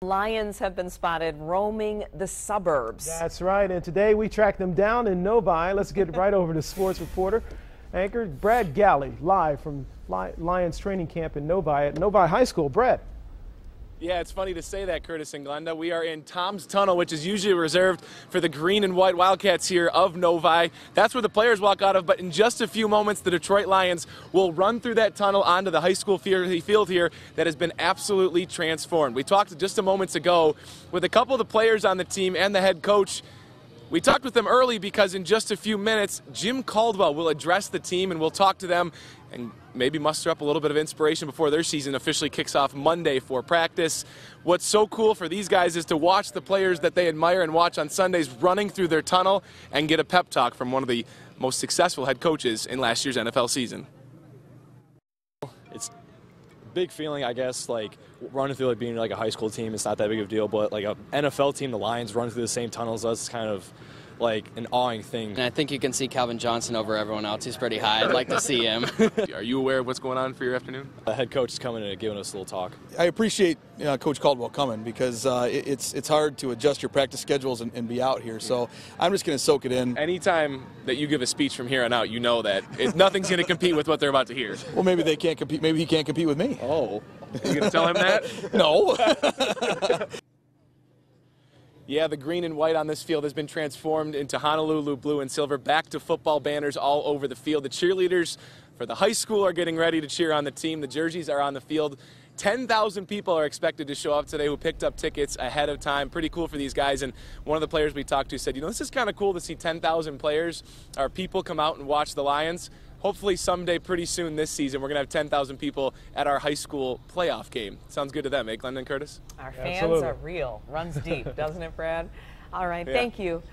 Lions have been spotted roaming the suburbs. That's right, and today we tracked them down in Novi. Let's get right over to sports reporter, anchor Brad Galley, live from Lions training camp in Novi at Novi High School. Brad. Yeah, it's funny to say that, Curtis and Glenda. We are in Tom's Tunnel, which is usually reserved for the green and white Wildcats here of Novi. That's where the players walk out of, but in just a few moments, the Detroit Lions will run through that tunnel onto the high school field here that has been absolutely transformed. We talked just a moments ago with a couple of the players on the team and the head coach. We talked with them early because in just a few minutes, Jim Caldwell will address the team and we'll talk to them and maybe muster up a little bit of inspiration before their season officially kicks off Monday for practice. What's so cool for these guys is to watch the players that they admire and watch on Sundays running through their tunnel and get a pep talk from one of the most successful head coaches in last year's NFL season. It's a big feeling, I guess, like running through like being like a high school team, it's not that big of a deal, but like an NFL team, the Lions running through the same tunnels, that's kind of like an awing thing. And I think you can see Calvin Johnson over everyone else. He's pretty high. I'd like to see him. Are you aware of what's going on for your afternoon? The head coach is coming and giving us a little talk. I appreciate Coach Caldwell coming because it's hard to adjust your practice schedules and be out here. So I'm just going to soak it in. Anytime that you give a speech from here on out, you know that nothing's going to compete with what they're about to hear. Well, maybe they can't compete. Maybe he can't compete with me. Oh, are you going to tell him that? No. Yeah, the green and white on this field has been transformed into Honolulu blue and silver. Back to football banners all over the field. The cheerleaders for the high school are getting ready to cheer on the team. The jerseys are on the field. 10,000 people are expected to show up today who picked up tickets ahead of time. Pretty cool for these guys. And one of the players we talked to said, this is kind of cool to see 10,000 players or people come out and watch the Lions. Hopefully someday pretty soon this season we're going to have 10,000 people at our high school playoff game. Sounds good to them, eh, Glenda and Curtis? Our fans Absolutely. are real. Runs deep, doesn't it, Brad? All right, thank you.